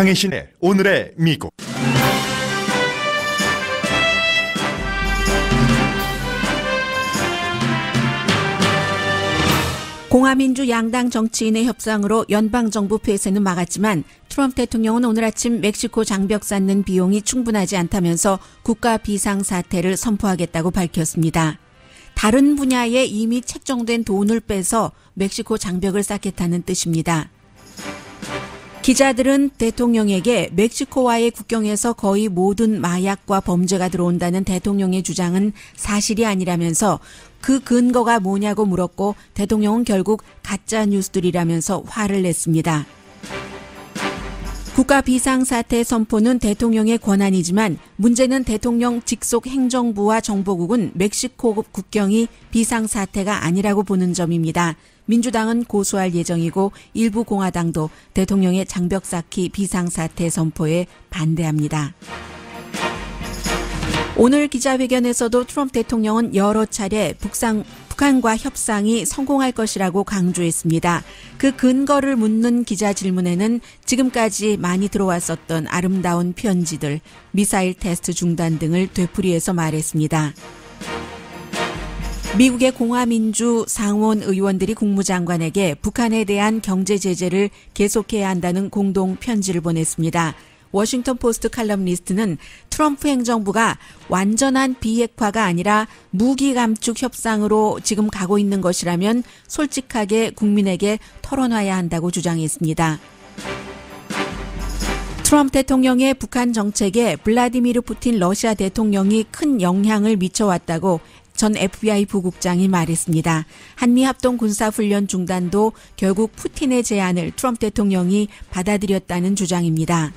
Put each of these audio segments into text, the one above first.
강혜신의 오늘의 미국. 공화민주 양당 정치인의 협상으로 연방정부 폐쇄는 막았지만 트럼프 대통령은 오늘 아침 멕시코 장벽 쌓는 비용이 충분하지 않다면서 국가 비상사태를 선포하겠다고 밝혔습니다. 다른 분야에 이미 책정된 돈을 빼서 멕시코 장벽을 쌓겠다는 뜻입니다. 기자들은 대통령에게 멕시코와의 국경에서 거의 모든 마약과 범죄가 들어온다는 대통령의 주장은 사실이 아니라면서 그 근거가 뭐냐고 물었고 대통령은 결국 가짜 뉴스들이라면서 화를 냈습니다. 국가 비상사태 선포는 대통령의 권한이지만 문제는 대통령 직속 행정부와 정보국은 멕시코 국경이 비상사태가 아니라고 보는 점입니다. 민주당은 고소할 예정이고 일부 공화당도 대통령의 장벽 쌓기 비상사태 선포에 반대합니다. 오늘 기자회견에서도 트럼프 대통령은 여러 차례 북한과 협상이 성공할 것이라고 강조했습니다. 그 근거를 묻는 기자 질문에는 지금까지 많이 들어왔었던 아름다운 편지들, 미사일 테스트 중단 등을 되풀이해서 말했습니다. 미국의 공화민주 상원 의원들이 국무장관에게 북한에 대한 경제 제재를 계속해야 한다는 공동 편지를 보냈습니다. 워싱턴 포스트 칼럼니스트는 트럼프 행정부가 완전한 비핵화가 아니라 무기 감축 협상으로 지금 가고 있는 것이라면 솔직하게 국민에게 털어놔야 한다고 주장했습니다. 트럼프 대통령의 북한 정책에 블라디미르 푸틴 러시아 대통령이 큰 영향을 미쳐왔다고 전 FBI 부국장이 말했습니다. 한미합동 군사훈련 중단도 결국 푸틴의 제안을 트럼프 대통령이 받아들였다는 주장입니다.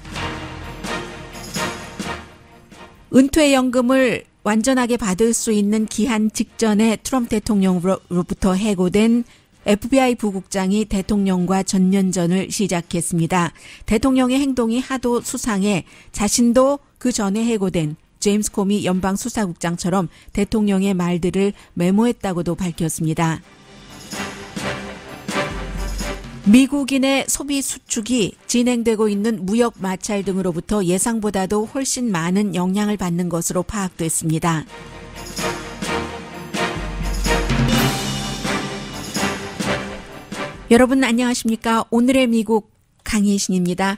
은퇴연금을 완전하게 받을 수 있는 기한 직전에 트럼프 대통령으로부터 해고된 FBI 부국장이 대통령과 전면전을 시작했습니다. 대통령의 행동이 하도 수상해 자신도 그 전에 해고된 제임스 코미 연방수사국장처럼 대통령의 말들을 메모했다고도 밝혔습니다. 미국인의 소비 수축이 진행되고 있는 무역 마찰 등으로부터 예상보다도 훨씬 많은 영향을 받는 것으로 파악됐습니다. 여러분 안녕하십니까? 오늘의 미국 강혜신입니다.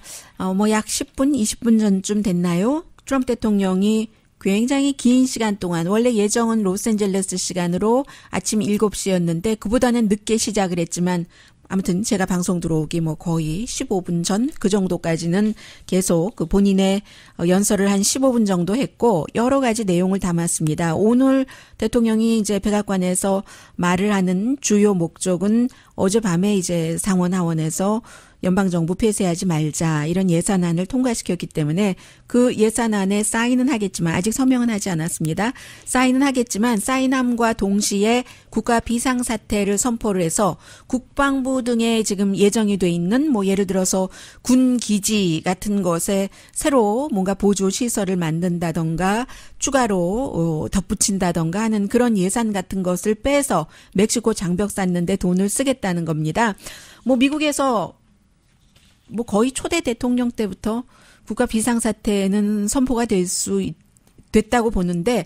약 10분, 20분 전쯤 됐나요? 트럼프 대통령이 굉장히 긴 시간 동안 원래 예정은 로스앤젤레스 시간으로 아침 7시였는데 그보다는 늦게 시작을 했지만 아무튼 제가 방송 들어오기 거의 15분 전 그 정도까지는 계속 그 본인의 연설을 한 15분 정도 했고 여러 가지 내용을 담았습니다. 오늘 대통령이 이제 백악관에서 말을 하는 주요 목적은 어젯밤에 이제 상원 하원에서 연방정부 폐쇄하지 말자 이런 예산안을 통과시켰기 때문에 그 예산안에 사인은 하겠지만 아직 서명은 하지 않았습니다. 사인은 하겠지만 사인함과 동시에 국가 비상사태를 선포를 해서 국방부 등에 지금 예정이 돼 있는 예를 들어서 군기지 같은 것에 새로 뭔가 보조시설을 만든다던가 추가로 덧붙인다던가 하는 그런 예산 같은 것을 빼서 멕시코 장벽 쌓는데 돈을 쓰겠다는 겁니다. 미국에서 거의 초대 대통령 때부터 국가 비상사태는 선포가 됐다고 보는데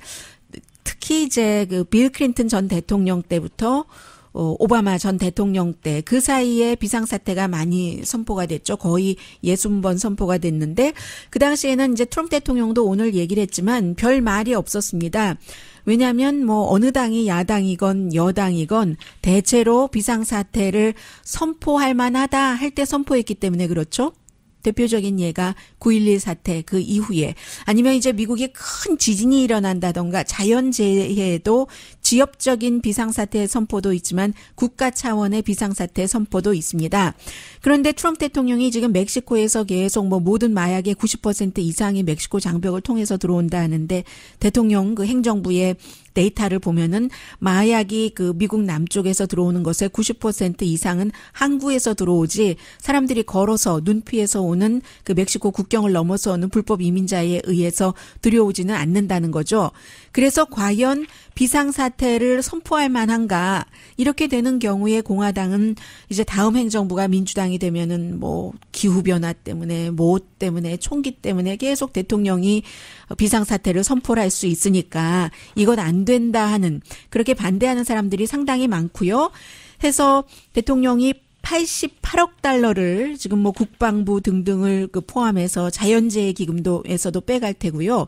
특히 이제 그 빌 클린턴 전 대통령 때부터 오바마 전 대통령 때 그 사이에 비상사태가 많이 선포가 됐죠. 거의 60번 선포가 됐는데 그 당시에는 이제 트럼프 대통령도 오늘 얘기를 했지만 별 말이 없었습니다. 왜냐하면 어느 당이 야당이건 여당이건 대체로 비상사태를 선포할 만하다 할 때 선포했기 때문에 그렇죠. 대표적인 예가 9.11 사태 그 이후에 아니면 이제 미국에 큰 지진이 일어난다던가 자연재해도 지역적인 비상사태 선포도 있지만 국가 차원의 비상사태 선포도 있습니다. 그런데 트럼프 대통령이 지금 멕시코에서 계속 모든 마약의 90% 이상이 멕시코 장벽을 통해서 들어온다 하는데 대통령 그 행정부의 데이터를 보면은 마약이 그 미국 남쪽에서 들어오는 것의 90% 이상은 항구에서 들어오지 사람들이 걸어서 눈피해서 오는 그 멕시코 국경을 넘어서 오는 불법 이민자에 의해서 들여오지는 않는다는 거죠. 그래서 과연 비상사태 비상사태를 선포할 만한가? 이렇게 되는 경우에 공화당은 이제 다음 행정부가 민주당이 되면은 뭐 기후변화 때문에, 뭐 때문에, 총기 때문에 계속 대통령이 비상사태를 선포를 할 수 있으니까 이건 안 된다 하는, 그렇게 반대하는 사람들이 상당히 많고요. 해서 대통령이 88억 달러를 지금 뭐 국방부 등등을 포함해서 자연재해 기금도에서도 빼갈 테고요.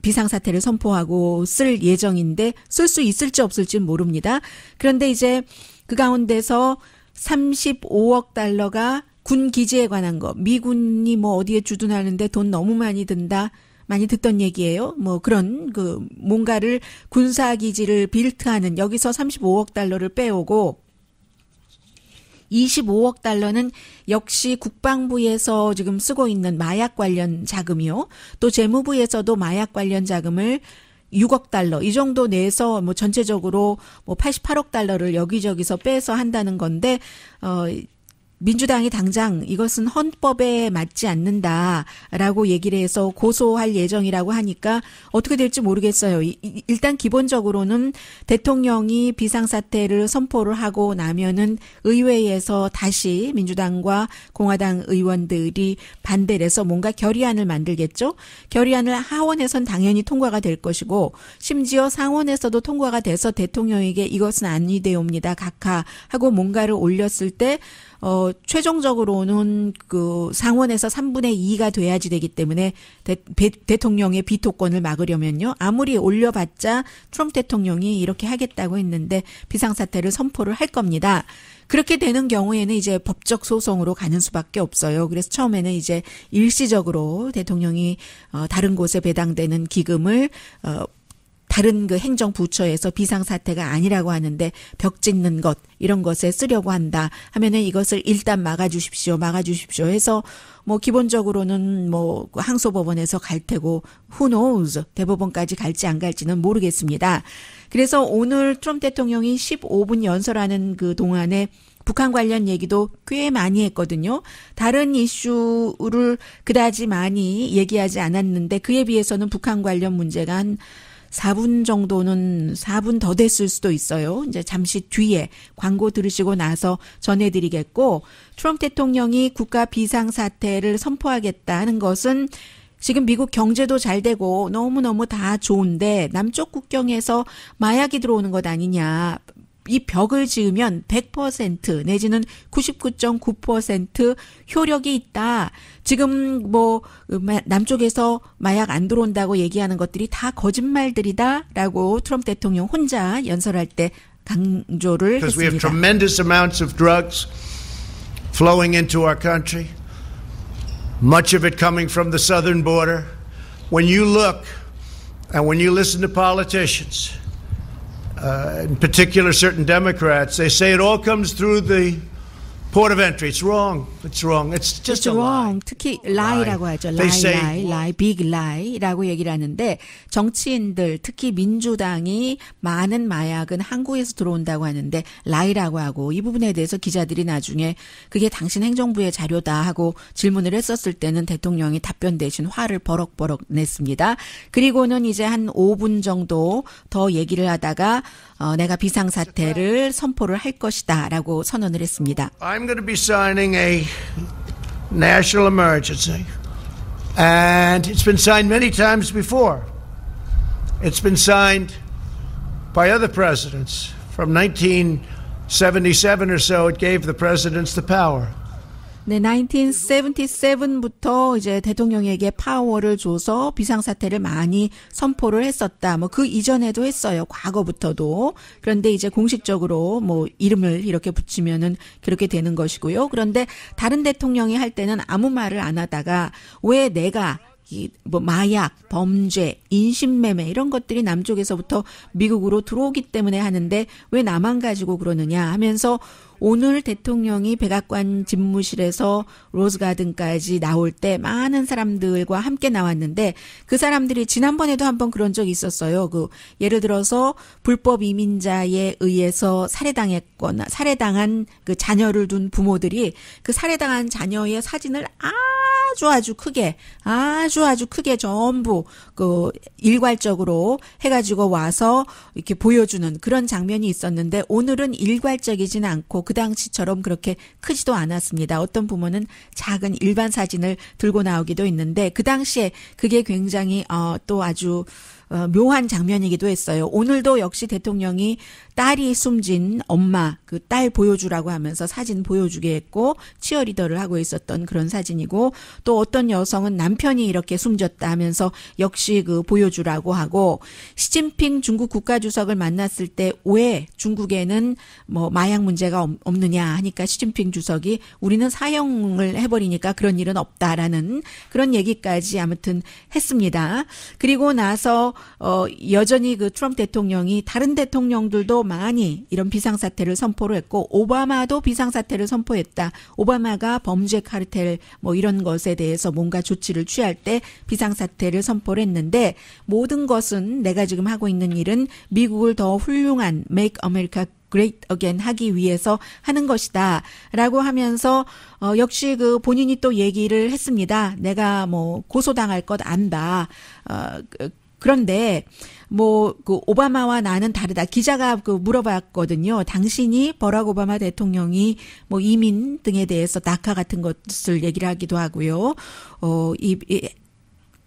비상사태를 선포하고 쓸 예정인데 쓸 수 있을지 없을지는 모릅니다. 그런데 이제 그 가운데서 35억 달러가 군 기지에 관한 거, 미군이 뭐 어디에 주둔하는데 돈 너무 많이 든다. 많이 듣던 얘기예요. 뭐 그런 뭔가를 군사기지를 빌트하는, 여기서 35억 달러를 빼오고 25억 달러는 역시 국방부에서 지금 쓰고 있는 마약 관련 자금이요. 또 재무부에서도 마약 관련 자금을 6억 달러 이 정도 내서 뭐 전체적으로 뭐 88억 달러를 여기저기서 빼서 한다는 건데, 민주당이 당장 이것은 헌법에 맞지 않는다라고 얘기를 해서 고소할 예정이라고 하니까 어떻게 될지 모르겠어요. 일단 기본적으로는 대통령이 비상사태를 선포를 하고 나면은 의회에서 다시 민주당과 공화당 의원들이 반대를 해서 뭔가 결의안을 만들겠죠. 결의안을 하원에선 당연히 통과가 될 것이고, 심지어 상원에서도 통과가 돼서 대통령에게 이것은 아니되옵니다. 각하 하고 뭔가를 올렸을 때 최종적으로는 그 상원에서 3분의 2가 돼야지 되기 때문에 대통령의 비토권을 막으려면요. 아무리 올려봤자 트럼프 대통령이 이렇게 하겠다고 했는데 비상사태를 선포를 할 겁니다. 그렇게 되는 경우에는 이제 법적 소송으로 가는 수밖에 없어요. 그래서 처음에는 이제 일시적으로 대통령이 다른 곳에 배당되는 기금을 다른 그 행정부처에서 비상사태가 아니라고 하는데 벽 짓는 것, 이런 것에 쓰려고 한다 하면은 이것을 일단 막아주십시오 해서 뭐 기본적으로는 뭐 항소법원에서 갈 테고, who knows, 대법원까지 갈지 안 갈지는 모르겠습니다. 그래서 오늘 트럼프 대통령이 15분 연설하는 그 동안에 북한 관련 얘기도 꽤 많이 했거든요. 다른 이슈를 그다지 많이 얘기하지 않았는데 그에 비해서는 북한 관련 문제가 한 4분 정도는 4분 더 됐을 수도 있어요. 이제 잠시 뒤에 광고 들으시고 나서 전해드리겠고, 트럼프 대통령이 국가 비상사태를 선포하겠다는 것은 지금 미국 경제도 잘 되고 너무너무 다 좋은데 남쪽 국경에서 마약이 들어오는 것 아니냐. 이 벽을 지으면 100% 내지는 99.9% 효력이 있다. 지금 뭐 남쪽에서 마약 안 들어온다고 얘기하는 것들이 다 거짓말들이다라고 트럼프 대통령 혼자 연설할 때 강조를 Because we have 했습니다. tremendous amounts of drugs flowing into our country. Much of it coming from the southern border. When you look and when you listen to politicians, in particular certain Democrats, they say it all comes through the port of entry. It's wrong. It's wrong. It's just It's a wrong. lie. 특히 lie라고 하죠. They say- lie, big lie라고 얘기를 하는데, 정치인들, 특히 민주당이 많은 마약은 한국에서 들어온다고 하는데 lie라고 하고, 이 부분에 대해서 기자들이 나중에 그게 당신 행정부의 자료다 하고 질문을 했었을 때는 대통령이 답변 대신 화를 버럭버럭 냈습니다. 그리고는 이제 한 5분 정도 더 얘기를 하다가 내가 비상사태를 선포를 할 것이다라고 선언을 했습니다. I'm going to be signing a national emergency. And it's been signed many times before. It's been signed by other presidents. From 1977 or so, it gave the presidents the power. 네, 1977부터 이제 대통령에게 파워를 줘서 비상사태를 많이 선포를 했었다. 뭐 그 이전에도 했어요. 과거부터도. 그런데 이제 공식적으로 뭐 이름을 이렇게 붙이면은 그렇게 되는 것이고요. 그런데 다른 대통령이 할 때는 아무 말을 안 하다가 왜 내가 뭐 마약, 범죄, 인신매매 이런 것들이 남쪽에서부터 미국으로 들어오기 때문에 하는데 왜 나만 가지고 그러느냐 하면서 오늘 대통령이 백악관 집무실에서 로즈가든까지 나올 때 많은 사람들과 함께 나왔는데 그 사람들이 지난번에도 한번 그런 적이 있었어요. 그 예를 들어서 불법 이민자에 의해서 살해당한 그 자녀를 둔 부모들이 그 살해당한 자녀의 사진을 아주 크게 전부 그 일괄적으로 해가지고 와서 이렇게 보여주는 그런 장면이 있었는데 오늘은 일괄적이지는 않고 그 당시처럼 그렇게 크지도 않았습니다. 어떤 부모는 작은 일반 사진을 들고 나오기도 있는데 그 당시에 그게 굉장히 또 아주 묘한 장면이기도 했어요. 오늘도 역시 대통령이 딸이 숨진 엄마, 그 딸 보여주라고 하면서 사진 보여주게 했고 치어리더를 하고 있었던 그런 사진이고 또 어떤 여성은 남편이 이렇게 숨졌다 하면서 역시 그 보여주라고 하고 시진핑 중국 국가주석을 만났을 때 왜 중국에는 뭐 마약 문제가 없느냐 하니까 시진핑 주석이 우리는 사형을 해버리니까 그런 일은 없다라는 그런 얘기까지 아무튼 했습니다. 그리고 나서 여전히 그 트럼프 대통령이 다른 대통령들도 많이 이런 비상사태를 선포를 했고 오바마도 비상사태를 선포했다. 오바마가 범죄 카르텔 뭐 이런 것에 대해서 뭔가 조치를 취할 때 비상사태를 선포를 했는데 모든 것은 내가 지금 하고 있는 일은 미국을 더 훌륭한 Make America Great Again 하기 위해서 하는 것이다. 라고 하면서 역시 그 본인이 또 얘기를 했습니다. 내가 뭐 고소당할 것 안다. 그런데 뭐 그 오바마와 나는 다르다. 기자가 그 물어봤거든요. 당신이 버락 오바마 대통령이 뭐 이민 등에 대해서 낙하 같은 것을 얘기를 하기도 하고요.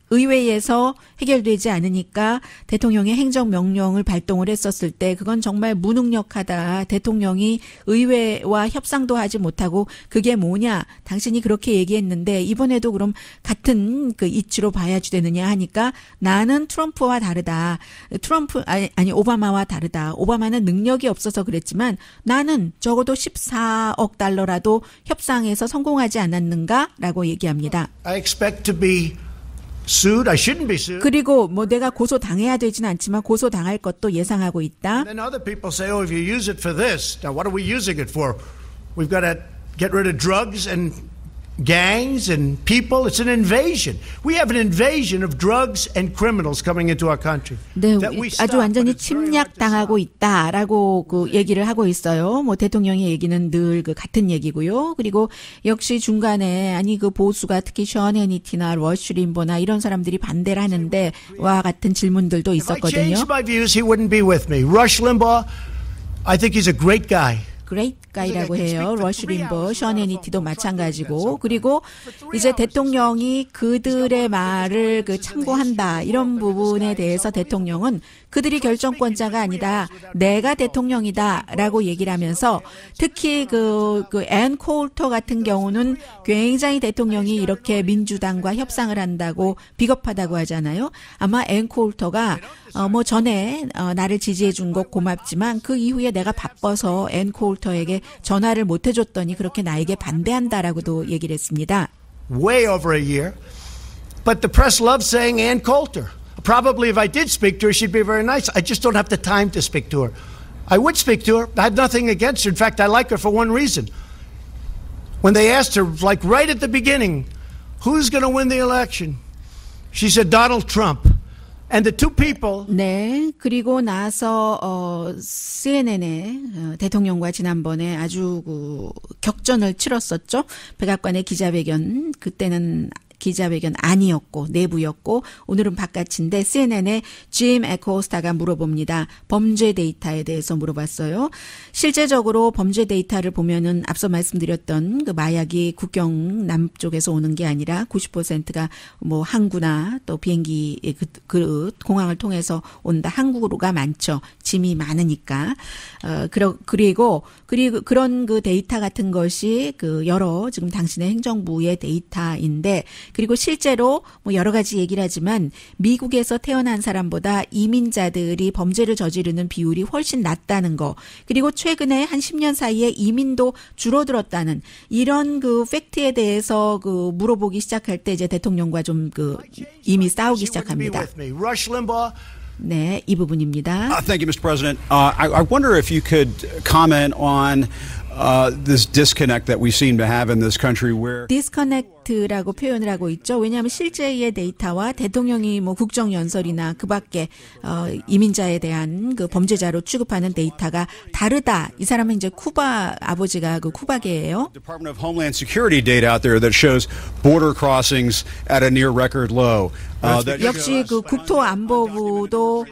의회에서 해결되지 않으니까 대통령의 행정명령을 발동을 했었을 때 그건 정말 무능력하다. 대통령이 의회와 협상도 하지 못하고 그게 뭐냐. 당신이 그렇게 얘기했는데 이번에도 그럼 같은 그 이치로 봐야지 되느냐 하니까 나는 트럼프와 다르다. 오바마와 다르다. 오바마는 능력이 없어서 그랬지만 나는 적어도 14억 달러라도 협상에서 성공하지 않았는가라고 얘기합니다. I expect to be sued. I shouldn't be sued. 그리고 뭐 내가 고소당해야 되지는 않지만 고소당할 것도 예상하고 있다. Then other people say, oh, if you use it for this, now what are we using it for? We've got to get rid of drugs and gangs and people. It's an invasion. We have an invasion of drugs and criminals coming into our country. 네, 아주 완전히 침략당하고 있다라고 그 얘기를 하고 있어요. 뭐 대통령의 얘기는 늘 그 같은 얘기고요. 그리고 역시 중간에 아니 그 보수가 특히 션 해니티나 러쉬 림버나 이런 사람들이 반대를 하는데 와 같은 질문들도 If I 있었거든요. changed my views, he wouldn't be with me. Rush Limbaugh, I think he's a great guy. 그레이트 가이라고 해요. 러쉬 림버, 션 해니티도 마찬가지고 그리고 이제 대통령이 그들의 말을 그 참고한다 이런 부분에 대해서 대통령은 그들이 결정권자가 아니다. 내가 대통령이다라고 얘기를 하면서 특히 그 앤 콜터 같은 경우는 굉장히 대통령이 이렇게 민주당과 협상을 한다고 비겁하다고 하잖아요. 아마 앤 콜터가 뭐 전에 나를 지지해 준 거 고맙지만 그 이후에 내가 바빠서 앤 콜터에게 전화를 못 해줬더니 그렇게 나에게 반대한다라고도 얘기를 했습니다. Way over a year. But the press loves saying Ann Coulter. Probably if I did speak to her, she'd be very nice. I just don't have the time to speak to her. I would speak to her. I have nothing against her. In fact, I like her for one reason. When they asked her, like right at the beginning, who's going to win the election? She said Donald Trump. And the two people. 네, 그리고 나서 CNN의 대통령과 지난번에 아주 그 격전을 치렀었죠. 백악관의 기자회견 그때는 기자회견 아니었고 내부였고 오늘은 바깥인데 CNN의 짐 에코스타가 물어봅니다. 범죄 데이터에 대해서 물어봤어요. 실제적으로 범죄 데이터를 보면은 앞서 말씀드렸던 그 마약이 국경 남쪽에서 오는 게 아니라 90%가 뭐 항구나 또 비행기 그 공항을 통해서 온다. 항구로가 많죠. 짐이 많으니까. 그리고 그런 그 데이터 같은 것이 그 여러 지금 당신의 행정부의 데이터인데 그리고 실제로 뭐 여러 가지 얘기를 하지만 미국에서 태어난 사람보다 이민자들이 범죄를 저지르는 비율이 훨씬 낮다는 거. 그리고 최근에 한 10년 사이에 이민도 줄어들었다는 이런 그 팩트에 대해서 그 물어보기 시작할 때 이제 대통령과 좀 그 이미 싸우기 시작합니다. 네, 이 부분입니다. Thank you, Mr. President. I wonder if you could comment on this disconnect that we seem to have in this country where 디스커넥트 데이트라고 표현을 하고 있죠. 왜냐하면 실제의 데이터와 대통령이 뭐 국정연설이나 그 밖에 이민자에 대한 그 범죄자로 취급하는 데이터가 다르다. 이 사람은 이제 쿠바 아버지가 그 쿠바계예요. Department of Homeland Security data out there that shows border crossings at a near record low. 역시 그 국토안보부도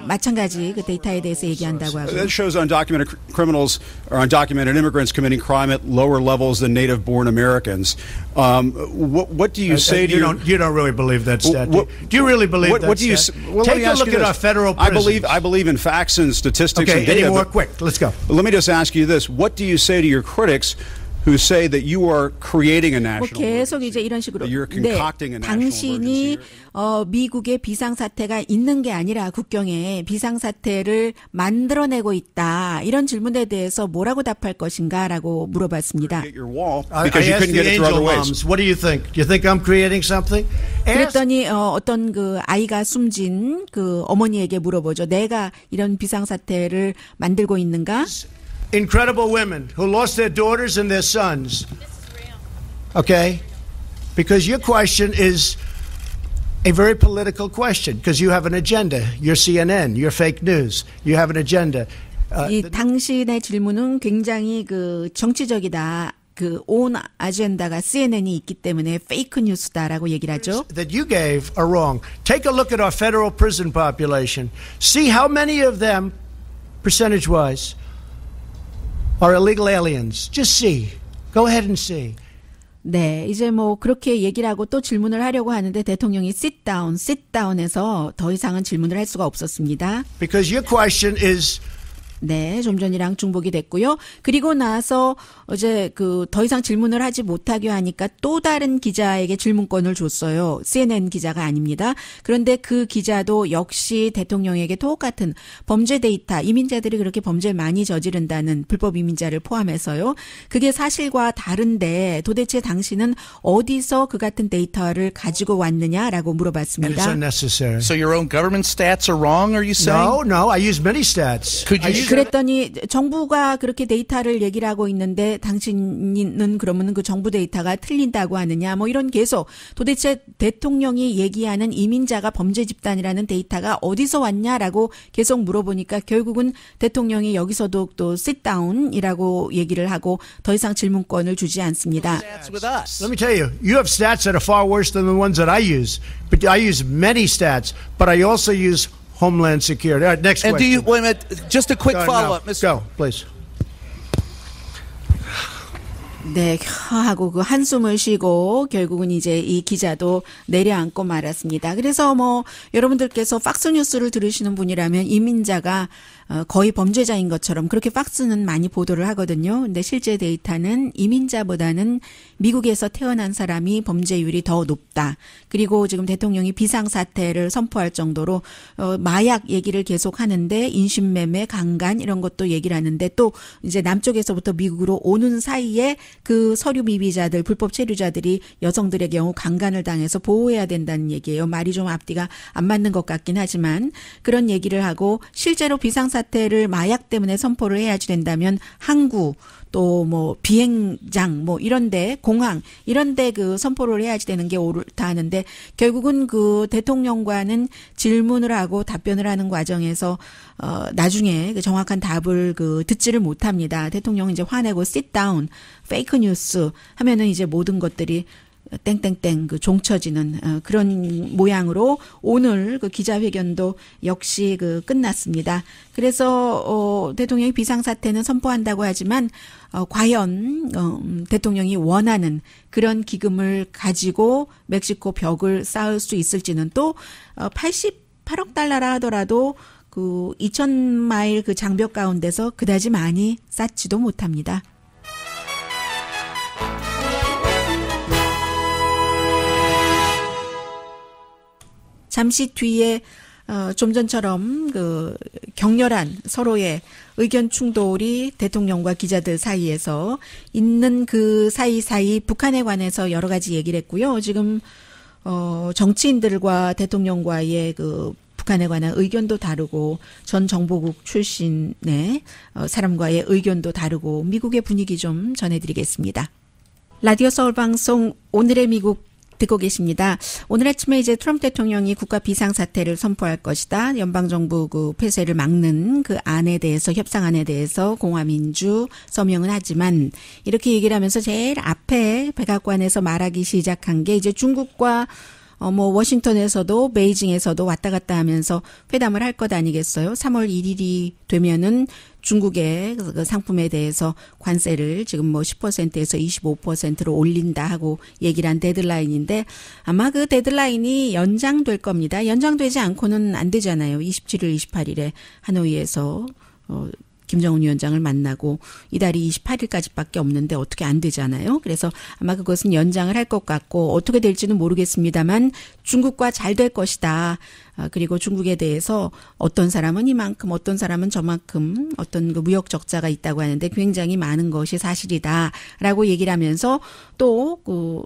마찬가지 그 데이터에 대해서 얘기한다고 하고. That shows undocumented criminals or undocumented immigrants committing crime at lower levels than native-born Americans. What do you say to you don't really believe that stat? Do you really believe that stat? Take a look at our federal prisons. I believe in facts and statistics Okay, and data. any more? Quick, let's go. Let me just ask you this. What do you say to your critics who say that you are creating a national 계속 이제 이런 식으로 You're concocting a national 당신이 미국의 비상사태가 있는 게 아니라 국경에 비상사태를 만들어내고 있다. 이런 질문에 대해서 뭐라고 답할 것인가라고 물어봤습니다. Get your wall I because you asked couldn't get the it through angel other ways. moms, what do you think? Do you think I'm creating something? 그랬더니 어떤 그 아이가 숨진 그 어머니에게 물어보죠. 내가 이런 비상사태를 만들고 있는가? Incredible women who lost their daughters and their sons. Okay? Because your question is a very political question because you have an agenda. You're CNN, you're fake news. You have an agenda. 이 당신의 질문은 굉장히 그 정치적이다. 그 온 아젠다가 CNN이 있기 때문에 페이크 뉴스다라고 얘기를 하죠. That you gave are wrong. Take a look at our federal prison population. See how many of them, percentage-wise, are illegal aliens. Just see. Go ahead and see. 네, 이제 뭐 그렇게 얘기를 하고 또 질문을 하려고 하는데 대통령이 sit down에서 더 이상은 질문을 할 수가 없었습니다. Because your question is 네, 좀 전이랑 중복이 됐고요. 그리고 나서 어제 그 더 이상 질문을 하지 못하게 하니까 또 다른 기자에게 질문권을 줬어요. CNN 기자가 아닙니다. 그런데 그 기자도 역시 대통령에게 똑같은 범죄 데이터, 이민자들이 그렇게 범죄를 많이 저지른다는 불법 이민자를 포함해서요. 그게 사실과 다른데 도대체 당신은 어디서 그 같은 데이터를 가지고 왔느냐라고 and it's 물어봤습니다. unnecessary. So your own government stats are wrong, are you saying? No, I use many stats. Could you 그랬더니 정부가 그렇게 데이터를 얘기를 하고 있는데 당신은 그러면 그 정부 데이터가 틀린다고 하느냐 뭐 이런 계속 도대체 대통령이 얘기하는 이민자가 범죄 집단이라는 데이터가 어디서 왔냐라고 계속 물어보니까 결국은 대통령이 여기서도 또 sit down이라고 얘기를 하고 더 이상 질문권을 주지 않습니다. stats with us? Let me tell you, you have stats that are far worse than the ones that I use. But I use many stats, but I also use Homeland Security. All right, next And do question. you wait a minute? Just a quick Go, follow-up, no, Mr. Go, please. 네, 하고 그 한숨을 쉬고 결국은 이제 이 기자도 내려앉고 말았습니다. 그래서 뭐 여러분들께서 팍스뉴스를 들으시는 분이라면 이민자가 거의 범죄자인 것처럼 그렇게 팍스는 많이 보도를 하거든요. 근데 실제 데이터는 이민자보다는 미국에서 태어난 사람이 범죄율이 더 높다. 그리고 지금 대통령이 비상사태를 선포할 정도로 마약 얘기를 계속 하는데 인신매매, 강간 이런 것도 얘기를 하는데 또 이제 남쪽에서부터 미국으로 오는 사이에 그 서류 미비자들, 불법 체류자들이 여성들의 경우 강간을 당해서 보호해야 된다는 얘기예요. 말이 좀 앞뒤가 안 맞는 것 같긴 하지만 그런 얘기를 하고 실제로 비상사태를 마약 때문에 선포를 해야지 된다면 항구 또 뭐 비행장 뭐 이런데 공항 이런데 그 선포를 해야지 되는 게 옳다 하는데 결국은 그 대통령과는 질문을 하고 답변을 하는 과정에서 나중에 그 정확한 답을 그 듣지를 못합니다. 대통령은 이제 화내고 sit down, 페이크 뉴스 하면은 이제 모든 것들이 땡땡땡 그 종쳐지는 그런 모양으로 오늘 그 기자회견도 역시 그 끝났습니다. 그래서 대통령이 비상사태는 선포한다고 하지만 과연 대통령이 원하는 그런 기금을 가지고 멕시코 벽을 쌓을 수 있을지는 또 88억 달러라 하더라도 그 2,000마일 그 장벽 가운데서 그다지 많이 쌓지도 못합니다. 잠시 뒤에 좀 전처럼 그 격렬한 서로의 의견 충돌이 대통령과 기자들 사이에서 있는 그 사이사이 북한에 관해서 여러 가지 얘기를 했고요. 지금 정치인들과 대통령과의 그 북한에 관한 의견도 다르고 전 정보국 출신의 사람과의 의견도 다르고 미국의 분위기 좀 전해드리겠습니다. 라디오 서울 방송 오늘의 미국 듣고 계십니다. 오늘 아침에 이제 트럼프 대통령이 국가 비상사태를 선포할 것이다. 연방정부 그 폐쇄를 막는 그 안에 대해서 협상안에 대해서 공화민주 서명은 하지만 이렇게 얘기를 하면서 제일 앞에 백악관에서 말하기 시작한 게 이제 중국과 워싱턴에서도 베이징에서도 왔다 갔다 하면서 회담을 할 것 아니겠어요? 3월 1일이 되면은 중국의 그 상품에 대해서 관세를 지금 10%에서 25%로 올린다 하고 얘기를 한 데드라인인데 아마 그 데드라인이 연장될 겁니다. 연장되지 않고는 안 되잖아요. 27일, 28일에 하노이에서 김정은 위원장을 만나고 이달이 28일까지밖에 없는데 어떻게 안 되잖아요. 그래서 아마 그것은 연장을 할 것 같고 어떻게 될지는 모르겠습니다만 중국과 잘 될 것이다. 그리고 중국에 대해서 어떤 사람은 이만큼 어떤 사람은 저만큼 어떤 그 무역 적자가 있다고 하는데 굉장히 많은 것이 사실이다라고 얘기를 하면서 또 그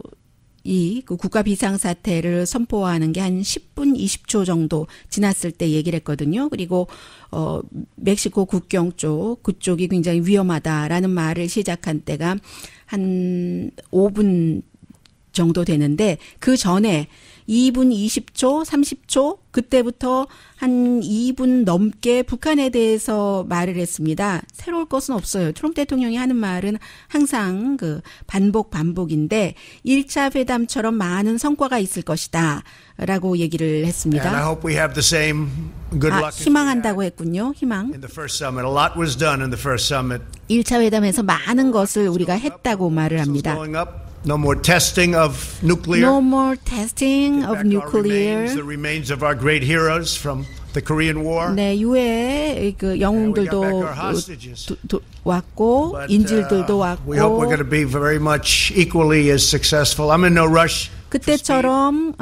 국가 비상사태를 선포하는 게 한 10분, 20초 정도 지났을 때 얘기를 했거든요. 그리고, 멕시코 국경 그쪽이 굉장히 위험하다라는 말을 시작한 때가 한 5분 정도 되는데 그 전에 2분 20초, 30초 그때부터 한 2분 넘게 북한에 대해서 말을 했습니다. 새로울 것은 없어요. 트럼프 대통령이 하는 말은 항상 그 반복인데 1차 회담처럼 많은 성과가 있을 것이다 라고 얘기를 했습니다. And I hope we have the same good luck. 희망한다고 했군요. 희망. In the first summit, a lot was done in the first summit. 1차 회담에서 많은 것을 우리가 했다고 말을 합니다. No more testing of nuclear. No more testing of nuclear. The remains of our great heroes from the Korean War. 네, 유해 그 영웅들도 왔고 인질들도 왔고. We hope we're going to be very much equally as successful. I'm in no rush. 그때처럼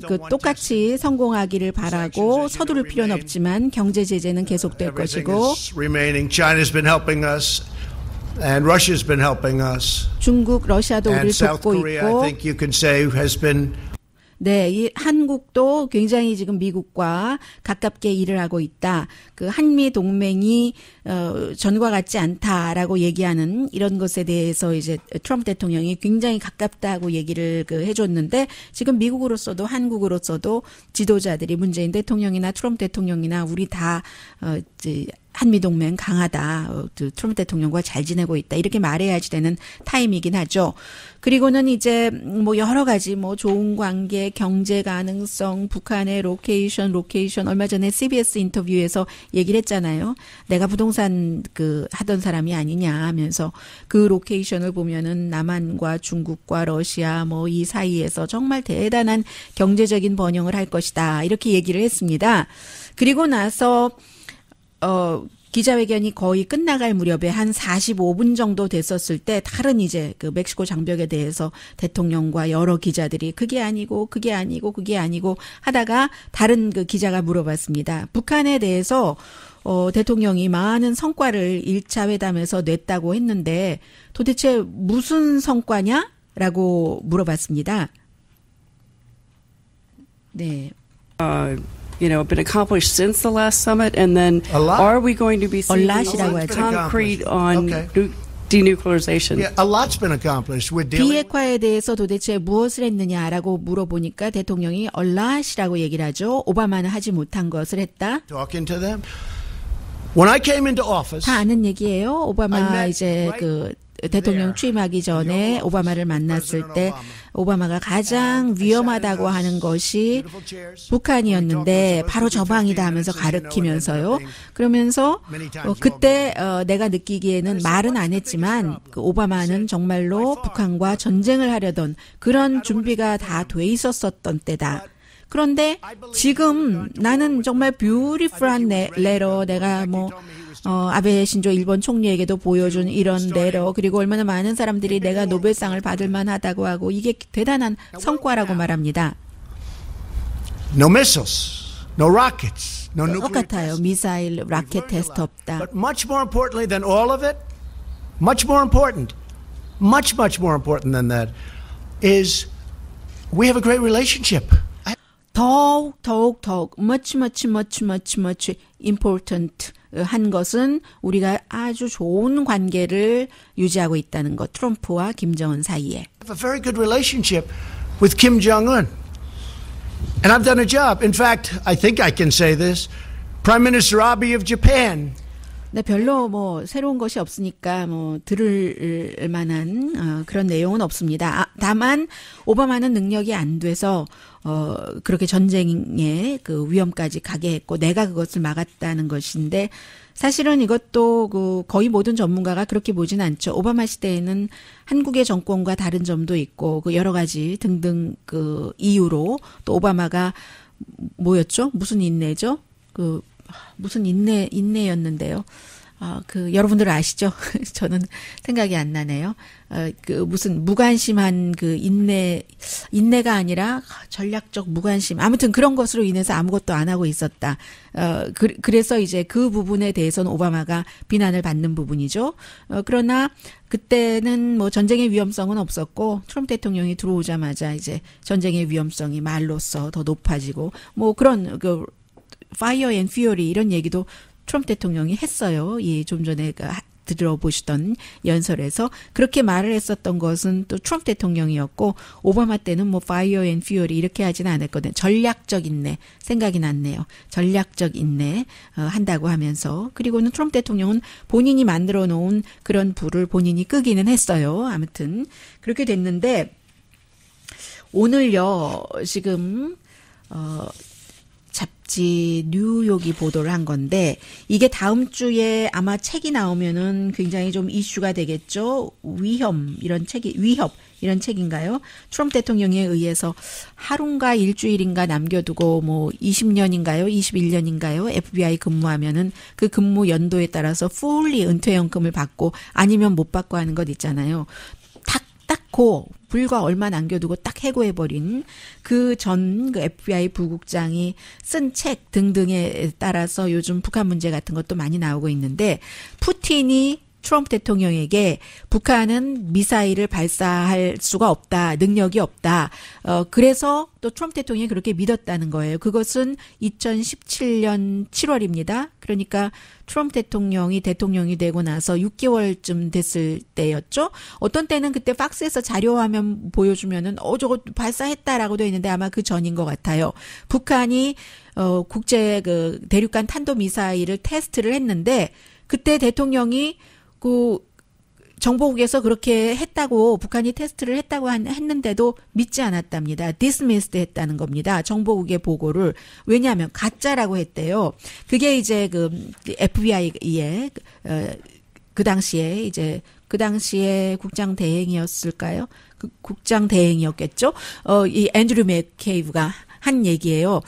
그 똑같이 성공하기를 바라고 서두를 필요는 없지만 경제 제재는 계속될 것이고. Remaining. China's been helping us. And Russia's been helping us. 중국, 러시아도 우리를 돕고 Korea, 있고. I think you can say has been. 네, 이 한국도 굉장히 지금 미국과 가깝게 일을 하고 있다. 그 한미 동맹이 전과 같지 않다라고 얘기하는 이런 것에 대해서 이제 트럼프 대통령이 굉장히 가깝다고 얘기를 해줬는데 지금 미국으로서도 한국으로서도 지도자들이 문재인 대통령이나 트럼프 대통령이나 우리 다 이제 한미동맹 강하다. 트럼프 대통령과 잘 지내고 있다. 이렇게 말해야지 되는 타임이긴 하죠. 그리고는 이제 여러 가지 좋은 관계, 경제 가능성, 북한의 로케이션 얼마 전에 CBS 인터뷰에서 얘기를 했잖아요. 내가 부동산 하던 사람이 아니냐 하면서 그 로케이션을 보면은 남한과 중국과 러시아 이 사이에서 정말 대단한 경제적인 번영을 할 것이다. 이렇게 얘기를 했습니다. 그리고 나서 기자회견이 거의 끝나갈 무렵에 한 45분 정도 됐었을 때 다른 이제 그 멕시코 장벽에 대해서 대통령과 여러 기자들이 그게 아니고 하다가 다른 그 기자가 물어봤습니다. 북한에 대해서 대통령이 많은 성과를 1차 회담에서 냈다고 했는데 도대체 무슨 성과냐라고 물어봤습니다. 네. been accomplished since the last summit, and then are we going to be seeing concrete on denuclearization? Yeah, a lot's been accomplished. 비핵화에 대해서 도대체 무엇을 했느냐라고 물어보니까 대통령이 a lot이라고 얘기를 하죠. 오바마는 하지 못한 것을 했다. Talking to them. When I came into office, 다 아는 얘기예요. 오바마 이제 대통령 취임하기 전에 오바마를 만났을 때 오바마가 가장 위험하다고 하는 것이 북한이었는데 바로 저 방이다 하면서 가리키면서요. 그러면서 그때 내가 느끼기에는 말은 안 했지만 그 오바마는 정말로 북한과 전쟁을 하려던 그런 준비가 다 돼 있었던 때다. 그런데 지금 나는 정말 뷰티풀한 레러 내가 아베 신조 일본 총리에게도 보여준 이런 레러 그리고 얼마나 많은 사람들이 내가 노벨상을 받을 만하다고 하고 이게 대단한 성과라고 말합니다. No missiles, no rockets, no nuclear 똑같아요. 미사일, 라켓 테스트 없다. But much more importantly than all of it, much more important than that is we have a great relationship. 더욱 much important 한 것은 우리가 아주 좋은 관계를 유지하고 있다는 것. 트럼프와 김정은 사이에. Have a very good relationship with Kim Jong-un. And I've done a job. In fact, I think I can say this. Prime Minister Abe of Japan. 네, 별로 뭐 새로운 것이 없으니까 뭐 들을 만한 그런 내용은 없습니다. 다만 오바마는 능력이 안 돼서 그렇게 전쟁의 그 위험까지 가게 했고 내가 그것을 막았다는 것인데 사실은 이것도 그 거의 모든 전문가가 그렇게 보진 않죠. 오바마 시대에는 한국의 정권과 다른 점도 있고 그 여러 가지 등등 그 이유로 또 오바마가 뭐였죠? 무슨 인내죠? 그 무슨 인내였는데요. 그 여러분들 아시죠? 저는 생각이 안 나네요. 그 무슨 무관심한 그 인내가 아니라 전략적 무관심. 아무튼 그런 것으로 인해서 아무것도 안 하고 있었다. 그래서 이제 그 부분에 대해서는 오바마가 비난을 받는 부분이죠. 그러나 그때는 뭐 전쟁의 위험성은 없었고 트럼프 대통령이 들어오자마자 이제 전쟁의 위험성이 말로써 더 높아지고 뭐 그런 그 Fire and Fury 이런 얘기도 트럼프 대통령이 했어요. 좀 전에 들어보시던 연설에서 그렇게 말을 했었던 것은 또 트럼프 대통령이었고 오바마 때는 뭐 Fire and Fury 이렇게 하지는 않았거든요. 전략적 인내 생각이 났네요. 전략적 인내 한다고 하면서 그리고는 트럼프 대통령은 본인이 만들어 놓은 그런 불을 본인이 끄기는 했어요. 아무튼 그렇게 됐는데 오늘요 지금 잡지 뉴욕이 보도를 한 건데 이게 다음 주에 아마 책이 나오면은 굉장히 좀 이슈가 되겠죠. 위협 이런 책인가요? 트럼프 대통령에 의해서 하루인가 일주일인가 남겨두고 뭐 20년인가요? 21년인가요? FBI 근무하면은 그 근무 연도에 따라서 fully 은퇴연금을 받고 아니면 못 받고 하는 것 있잖아요. 딱 불과 얼마 남겨두고 딱 해고해버린 그 FBI 부국장이 쓴 책 등등에 따라서 요즘 북한 문제 같은 것도 많이 나오고 있는데 푸틴이 트럼프 대통령에게 북한은 미사일을 발사할 수가 없다. 능력이 없다. 그래서 또 트럼프 대통령이 그렇게 믿었다는 거예요. 그것은 2017년 7월입니다. 그러니까 트럼프 대통령이 되고 나서 6개월쯤 됐을 때였죠. 어떤 때는 그때 팍스에서 자료화면 보여주면은 저거 발사했다라고 돼 있는데 아마 그 전인 것 같아요. 북한이 국제 그 대륙간 탄도 미사일을 테스트를 했는데 그때 대통령이 그 정보국에서 그렇게 했다고 북한이 테스트를 했다고 했는데도 믿지 않았답니다. dismissed 했다는 겁니다. 정보국의 보고를. 왜냐하면 가짜라고 했대요. 그게 이제 그 FBI의 그 당시에 국장 대행이었을까요? 국장 대행이었겠죠. 이 앤드류 맥케이브가 한 얘기예요.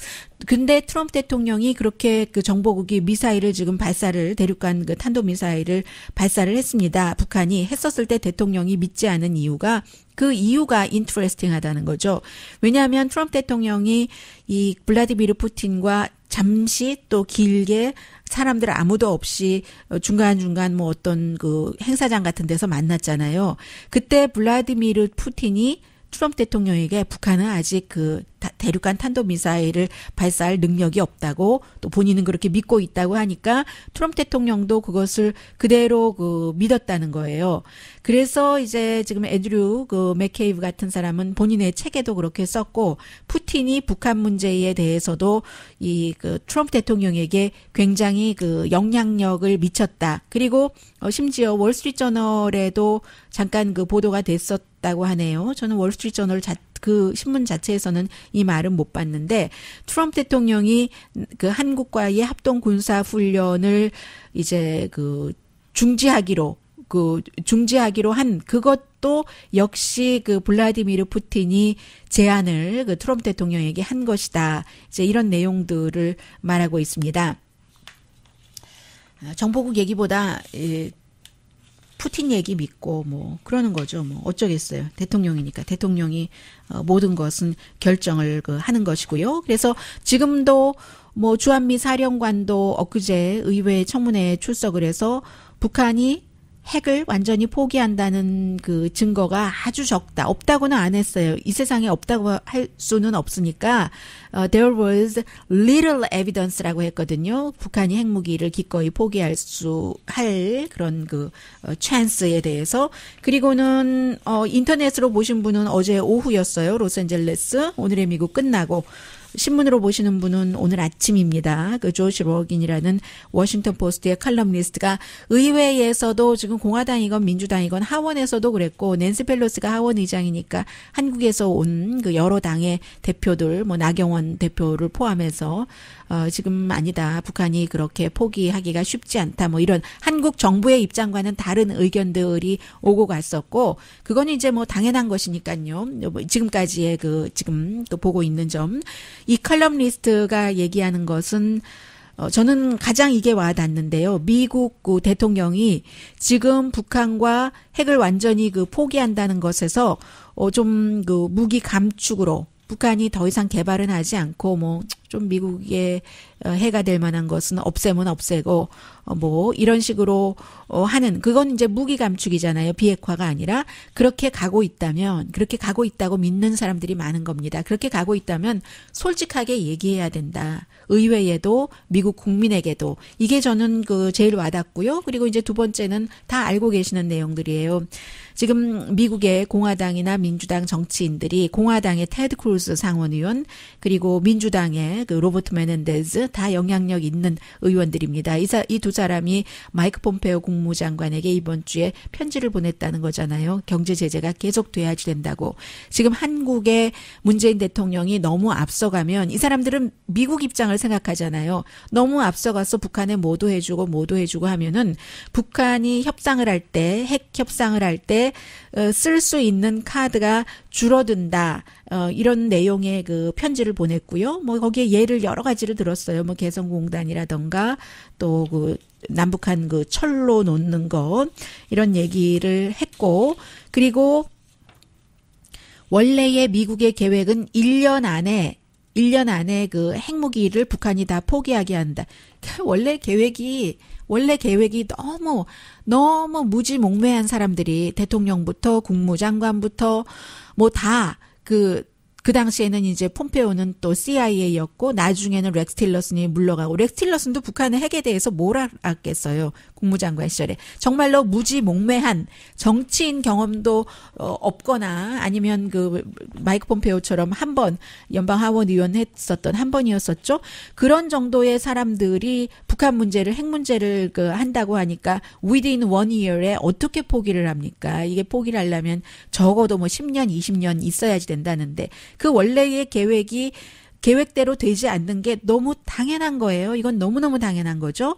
근데 트럼프 대통령이 그렇게 그 정보국이 미사일을 지금 대륙간 그 탄도미사일을 발사를 했습니다. 북한이 했었을 때 대통령이 믿지 않은 이유가 그 이유가 인트레스팅하다는 거죠. 왜냐하면 트럼프 대통령이 이 블라디미르 푸틴과 잠시 또 길게 사람들 아무도 없이 중간중간 뭐 어떤 그 행사장 같은 데서 만났잖아요. 그때 블라디미르 푸틴이 트럼프 대통령에게 북한은 아직 그 대륙간 탄도미사일을 발사할 능력이 없다고 또 본인은 그렇게 믿고 있다고 하니까 트럼프 대통령도 그것을 그대로 그 믿었다는 거예요. 그래서 이제 지금 앤드류 그 맥케이브 같은 사람은 본인의 책에도 그렇게 썼고 푸틴이 북한 문제에 대해서도 이 그 트럼프 대통령에게 굉장히 그 영향력을 미쳤다. 그리고 심지어 월스트리트저널에도 잠깐 그 보도가 됐었다고 하네요. 저는 월스트리트저널 그 신문 자체에서는 이 말은 못 봤는데 트럼프 대통령이 그 한국과의 합동 군사 훈련을 이제 그 중지하기로 한 그것도 역시 그 블라디미르 푸틴이 제안을 그 트럼프 대통령에게 한 것이다. 이제 이런 내용들을 말하고 있습니다. 정보국 얘기보다 푸틴 얘기 믿고 뭐 그러는 거죠. 뭐 어쩌겠어요. 대통령이니까 대통령이 모든 것은 결정을 하는 것이고요. 그래서 지금도 뭐 주한미 사령관도 엊그제 의회 청문회에 출석을 해서 북한이 핵을 완전히 포기한다는 그 증거가 아주 적다. 없다고는 안 했어요. 이 세상에 없다고 할 수는 없으니까 there was little evidence라고 했거든요. 북한이 핵무기를 기꺼이 포기할 할 그런 그 chance에 대해서. 그리고는 인터넷으로 보신 분은 어제 오후였어요. 로스앤젤레스 오늘의 미국 끝나고. 신문으로 보시는 분은 오늘 아침입니다. 그 조시 로긴이라는 워싱턴 포스트의 칼럼니스트가 의회에서도 지금 공화당이건 민주당이건 하원에서도 그랬고 낸시 펠로시가 하원 의장이니까 한국에서 온 그 여러 당의 대표들 뭐 나경원 대표를 포함해서 지금 아니다. 북한이 그렇게 포기하기가 쉽지 않다. 뭐 이런 한국 정부의 입장과는 다른 의견들이 오고 갔었고 그건 이제 뭐 당연한 것이니까요. 지금까지의 지금 보고 있는 점. 이 칼럼니스트가 얘기하는 것은 저는 가장 이게 와닿는데요. 미국 대통령이 지금 북한과 핵을 완전히 포기한다는 것에서 좀 무기 감축으로 북한이 더 이상 개발은 하지 않고 뭐 좀 미국에 해가 될 만한 것은 없애면 없애고 뭐 이런 식으로 하는 그건 이제 무기 감축이잖아요. 비핵화가 아니라 그렇게 가고 있다고 믿는 사람들이 많은 겁니다. 그렇게 가고 있다면 솔직하게 얘기해야 된다. 의회에도 미국 국민에게도 이게 저는 제일 와닿고요. 그리고 이제 두 번째는 다 알고 계시는 내용들이에요. 지금 미국의 공화당이나 민주당 정치인들이 공화당의 테드 크루즈 상원의원 그리고 민주당의 로버트 메넨데즈 다 영향력 있는 의원들입니다. 이 두 사람이 마이크 폼페오 국무장관에게 이번 주에 편지를 보냈다는 거잖아요. 경제 제재가 계속 돼야지 된다고. 지금 한국의 문재인 대통령이 너무 앞서가면 이 사람들은 미국 입장을 생각하잖아요. 너무 앞서가서 북한에 뭐도 해주고 하면은 북한이 협상을 할 때, 핵 협상을 할 때 쓸 수 있는 카드가 줄어든다. 이런 내용의 편지를 보냈고요. 뭐 거기에 예를 여러 가지를 들었어요. 뭐 개성공단이라던가 또 남북한 철로 놓는 것 이런 얘기를 했고 그리고 원래의 미국의 계획은 1년 안에 핵무기를 북한이 다 포기하게 한다. 원래 계획이 너무 무지몽매한 사람들이 대통령부터 국무장관부터 뭐 다 그 당시에는 이제 폼페오는 또 CIA였고 나중에는 렉스 틸러슨이 물러가고 렉스 틸러슨도 북한의 핵에 대해서 뭘 알았겠어요. 국무장관 시절에. 정말로 무지몽매한 정치인 경험도 없거나 아니면 마이크 폼페오처럼 한 번 연방 하원 의원 했었던 한 번이었었죠. 그런 정도의 사람들이 북한 문제를 핵 문제를 한다고 하니까 within 1 year에 어떻게 포기를 합니까? 이게 포기를 하려면 적어도 뭐 10년, 20년 있어야지 된다는데 그 원래의 계획대로 되지 않는 게 너무 당연한 거예요. 이건 너무너무 당연한 거죠.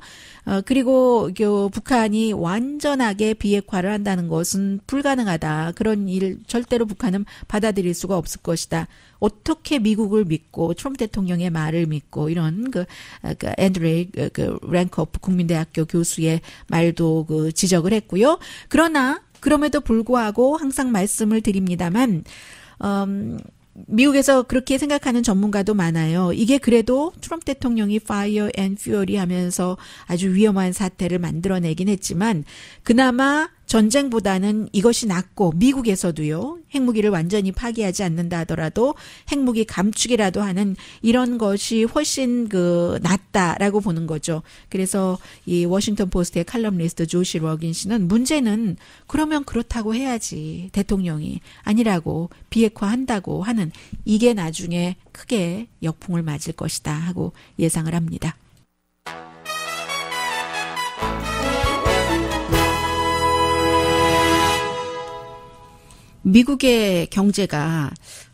그리고 북한이 완전하게 비핵화를 한다는 것은 불가능하다. 그런 일 절대로 북한은 받아들일 수가 없을 것이다. 어떻게 미국을 믿고 트럼프 대통령의 말을 믿고 이런 앤드레이 랭커프 국민대학교 교수의 말도 지적을 했고요. 그러나 그럼에도 불구하고 항상 말씀을 드립니다만 미국에서 그렇게 생각하는 전문가도 많아요. 이게 그래도 트럼프 대통령이 Fire and Fury 하면서 아주 위험한 사태를 만들어내긴 했지만 그나마 전쟁보다는 이것이 낫고 미국에서도요. 핵무기를 완전히 파기하지 않는다 하더라도 핵무기 감축이라도 하는 이런 것이 훨씬 낫다라고 보는 거죠. 그래서 이 워싱턴 포스트의 칼럼니스트 조시 로긴 씨는 문제는 그러면 그렇다고 해야지 대통령이 아니라고 비핵화한다고 하는 이게 나중에 크게 역풍을 맞을 것이다 하고 예상을 합니다. 미국의 경제가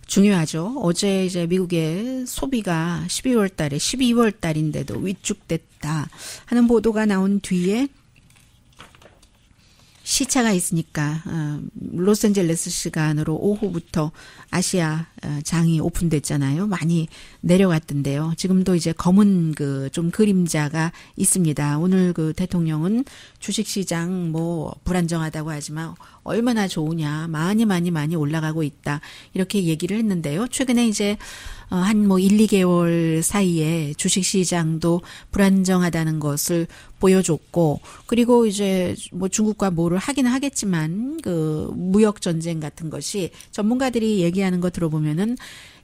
중요하죠. 어제 이제 미국의 소비가 12월 달인데도 위축됐다 하는 보도가 나온 뒤에 시차가 있으니까 로스앤젤레스 시간으로 오후부터 아시아 장이 오픈됐잖아요. 많이 내려갔던데요. 지금도 이제 검은 좀 그림자가 있습니다. 오늘 대통령은 주식시장 뭐 불안정하다고 하지만 얼마나 좋으냐. 많이 올라가고 있다. 이렇게 얘기를 했는데요. 최근에 이제 한 1, 2개월 사이에 주식시장도 불안정하다는 것을 보여줬고 그리고 이제 뭐 중국과 뭐를 하기는 하겠지만 그 무역 전쟁 같은 것이 전문가들이 얘기하는 거 들어보면은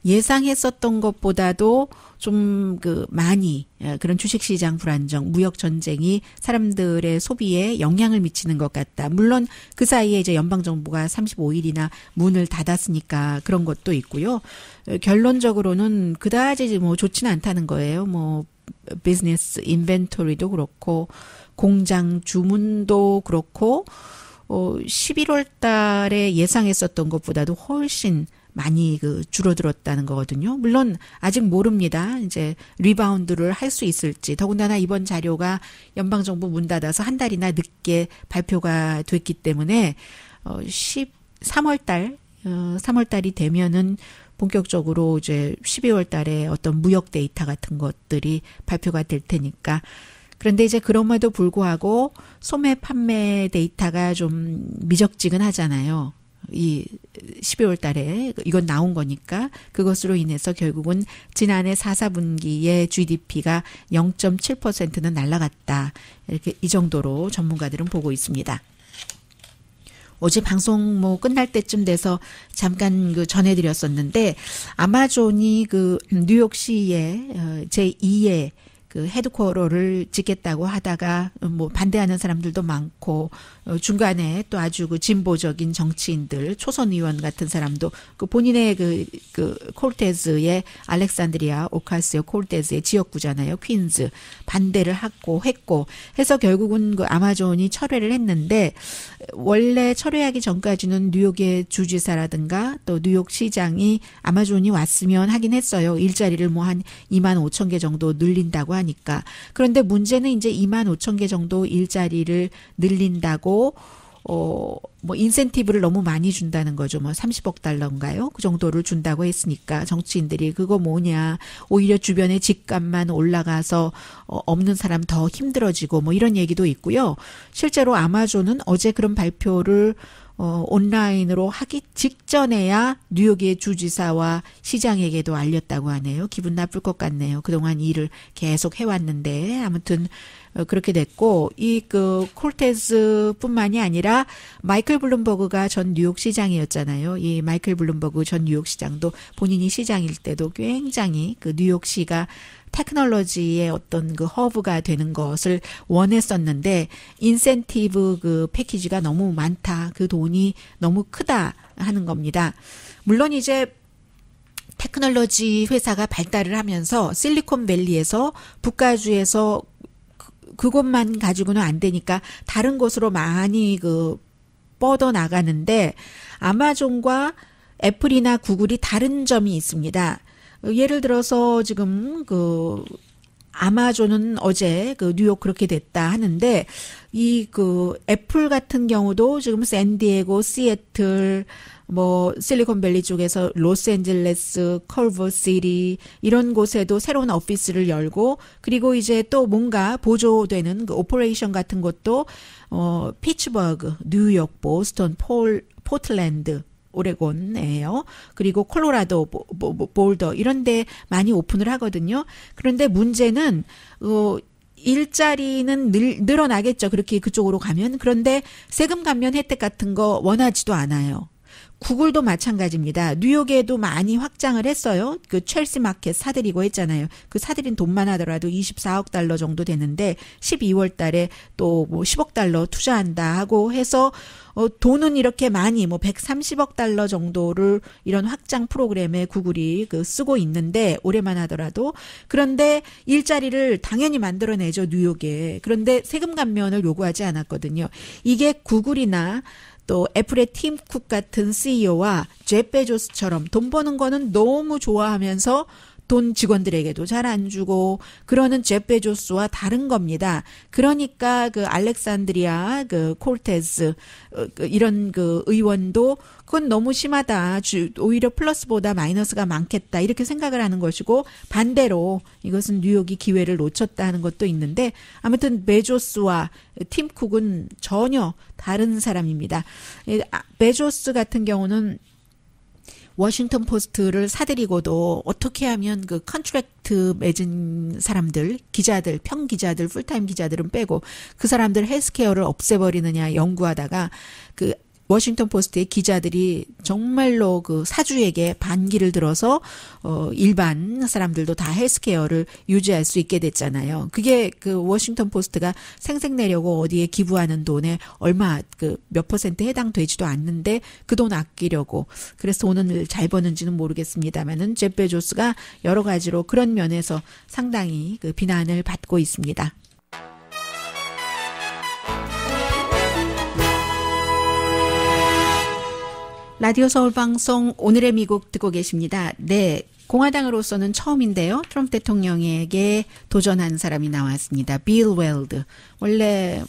예상했었던 것보다도 좀 그 많이 그런 주식시장 불안정, 무역 전쟁이 사람들의 소비에 영향을 미치는 것 같다. 물론 그 사이에 이제 연방정부가 35일이나 문을 닫았으니까 그런 것도 있고요. 결론적으로는 그다지 뭐 좋지는 않다는 거예요. 뭐 비즈니스 인벤토리도 그렇고 공장 주문도 그렇고 11월 달에 예상했었던 것보다도 훨씬 많이 그 줄어들었다는 거거든요. 물론 아직 모릅니다. 이제 리바운드를 할 수 있을지. 더군다나 이번 자료가 연방정부 문 닫아서 한 달이나 늦게 발표가 됐기 때문에 3월 달이 되면은 본격적으로 이제 12월 달에 어떤 무역 데이터 같은 것들이 발표가 될 테니까. 그런데 이제 그럼에도 불구하고 소매 판매 데이터가 좀 미적지근하잖아요. 이 12월 달에 이건 나온 거니까 그것으로 인해서 결국은 지난해 4분기의 GDP가 0.7%는 날아갔다. 이렇게 이 정도로 전문가들은 보고 있습니다. 어제 방송 뭐 끝날 때쯤 돼서 잠깐 그 전해드렸었는데 아마존이 그 뉴욕시에 제2의 그 헤드쿼터를 짓겠다고 하다가 뭐 반대하는 사람들도 많고 중간에 또 아주 그 진보적인 정치인들 초선 의원 같은 사람도 그 본인의 그 콜테즈의 알렉산드리아 오카시오 콜테즈의 지역구잖아요. 퀸즈 반대를 했고 해서 결국은 그 아마존이 철회를 했는데 원래 철회하기 전까지는 뉴욕의 주지사라든가 또 뉴욕 시장이 아마존이 왔으면 하긴 했어요. 일자리를 뭐 한 2만 5천 개 정도 늘린다고 하니까. 그런데 문제는 이제 2만 5천 개 정도 일자리를 늘린다고 뭐 인센티브를 너무 많이 준다는 거죠. 뭐 30억 달러인가요? 그 정도를 준다고 했으니까 정치인들이 그거 뭐냐. 오히려 주변에 집값만 올라가서 없는 사람 더 힘들어지고 뭐 이런 얘기도 있고요. 실제로 아마존은 어제 그런 발표를 온라인으로 하기 직전에야 뉴욕의 주지사와 시장에게도 알렸다고 하네요. 기분 나쁠 것 같네요. 그동안 일을 계속 해왔는데 아무튼 그렇게 됐고 이 그 콜테즈뿐만이 아니라 마이클 블룸버그가 전 뉴욕 시장이었잖아요. 이 마이클 블룸버그 전 뉴욕 시장도 본인이 시장일 때도 굉장히 그 뉴욕시가 테크놀로지의 어떤 그 허브가 되는 것을 원했었는데 인센티브 그 패키지가 너무 많다. 그 돈이 너무 크다 하는 겁니다. 물론 이제 테크놀로지 회사가 발달을 하면서 실리콘밸리에서 북가주에서 그것만 가지고는 안 되니까 다른 곳으로 많이 그 뻗어 나가는데 아마존과 애플이나 구글이 다른 점이 있습니다. 예를 들어서 지금 그 아마존은 어제 그 뉴욕 그렇게 됐다 하는데 이 그 애플 같은 경우도 지금 샌디에고, 시애틀, 뭐 실리콘밸리 쪽에서 로스앤젤레스, 컬버시티 이런 곳에도 새로운 오피스를 열고 그리고 이제 또 뭔가 보조되는 그 오퍼레이션 같은 것도 피츠버그, 뉴욕, 보스턴, 포틀랜드 오레곤이에요. 그리고 콜로라도, 볼더 이런 데 많이 오픈을 하거든요. 그런데 문제는 일자리는 늘어나겠죠. 그렇게 그쪽으로 가면. 그런데 세금 감면 혜택 같은 거 원하지도 않아요. 구글도 마찬가지입니다. 뉴욕에도 많이 확장을 했어요. 그 첼시 마켓 사들이고 했잖아요. 그 사들인 돈만 하더라도 24억 달러 정도 되는데 12월 달에 또 뭐 10억 달러 투자한다 하고 해서 돈은 이렇게 많이 뭐 130억 달러 정도를 이런 확장 프로그램에 구글이 그 쓰고 있는데 올해만 하더라도 그런데 일자리를 당연히 만들어내죠. 뉴욕에. 그런데 세금 감면을 요구하지 않았거든요. 이게 구글이나 또 애플의 팀 쿡 같은 CEO와 제프 베조스처럼 돈 버는 거는 너무 좋아하면서 돈 직원들에게도 잘 안 주고 그러는 제프 베조스와 다른 겁니다. 그러니까 그 알렉산드리아 그 콜테즈 이런 그 의원도 그건 너무 심하다. 오히려 플러스보다 마이너스가 많겠다. 이렇게 생각을 하는 것이고 반대로 이것은 뉴욕이 기회를 놓쳤다 하는 것도 있는데 아무튼 베조스와 팀 쿡은 전혀 다른 사람입니다. 베조스 같은 경우는 워싱턴 포스트를 사들이고도 어떻게 하면 그 컨트랙트 맺은 사람들, 기자들, 평기자들, 풀타임 기자들은 빼고 그 사람들 헬스케어를 없애버리느냐 연구하다가 그 워싱턴 포스트의 기자들이 정말로 그 사주에게 반기를 들어서 일반 사람들도 다 헬스케어를 유지할 수 있게 됐잖아요. 그게 그 워싱턴 포스트가 생색내려고 어디에 기부하는 돈에 얼마 그 몇 퍼센트 해당되지도 않는데 그 돈 아끼려고 그래서 돈을 잘 버는지는 모르겠습니다만은 제프 베조스가 여러 가지로 그런 면에서 상당히 그 비난을 받고 있습니다. 라디오 서울 방송 오늘의 미국 듣고 계십니다. 네, 공화당으로서는 처음인데요. 트럼프 대통령에게 도전한 사람이 나왔습니다. 빌 웰드. 원래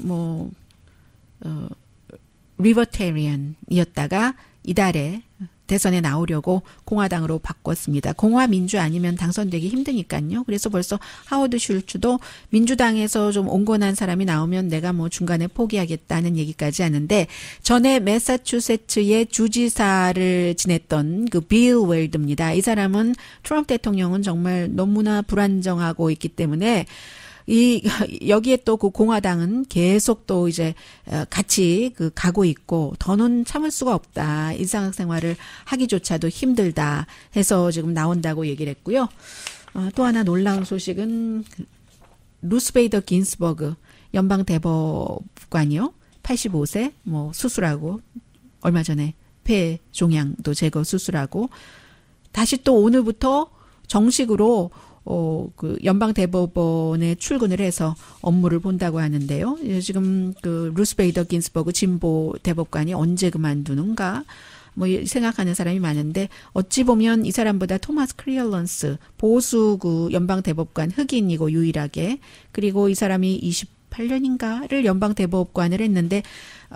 리버테리언이었다가 이달에 대선에 나오려고 공화당으로 바꿨습니다. 공화 민주 아니면 당선되기 힘드니까요. 그래서 벌써 하워드 슐츠도 민주당에서 좀 온건한 사람이 나오면 내가 뭐 중간에 포기하겠다는 얘기까지 하는데 전에 매사추세츠의 주지사를 지냈던 그 빌 웰드입니다. 이 사람은 트럼프 대통령은 정말 너무나 불안정하고 있기 때문에 여기에 또 그 공화당은 계속 또 이제 같이 그 가고 있고 더는 참을 수가 없다. 일상생활을 하기조차도 힘들다 해서 지금 나온다고 얘기를 했고요. 또 하나 놀라운 소식은 루스 베이더 긴스버그 연방 대법관이요. 85세 수술하고 얼마 전에 폐 종양도 제거 수술하고 다시 또 오늘부터 정식으로 그 연방 대법원에 출근을 해서 업무를 본다고 하는데요. 지금 그 루스 베이더 긴스버그 진보 대법관이 언제 그만두는가 생각하는 사람이 많은데 어찌 보면 이 사람보다 토마스 크리얼런스 보수 그 연방 대법관 흑인이고 유일하게 그리고 이 사람이 28년인가를 연방 대법관을 했는데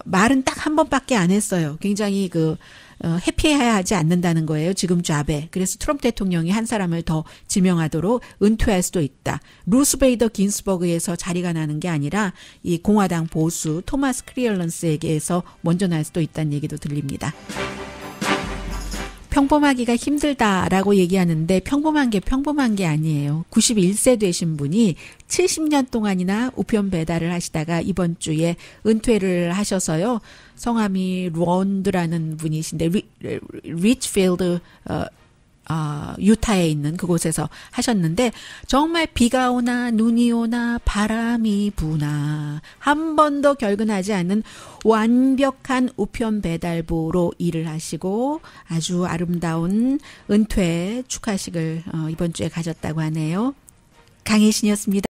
말은 딱 한 번밖에 안 했어요. 굉장히 해피해야 하지 않는다는 거예요. 지금 잡에. 그래서 트럼프 대통령이 한 사람을 더 지명하도록 은퇴할 수도 있다. 루스 베이더 긴스버그에서 자리가 나는 게 아니라 이 공화당 보수 토마스 크리얼런스에게서 먼저 날 수도 있다는 얘기도 들립니다. 평범하기가 힘들다라고 얘기하는데 평범한 게 아니에요. 91세 되신 분이 70년 동안이나 우편 배달을 하시다가 이번 주에 은퇴를 하셔서요. 성함이 론드라는 분이신데 리치필드 유타에 있는 그곳에서 하셨는데 정말 비가 오나 눈이 오나 바람이 부나 한 번도 결근하지 않는 완벽한 우편 배달부로 일을 하시고 아주 아름다운 은퇴 축하식을 이번 주에 가졌다고 하네요. 강혜신이었습니다.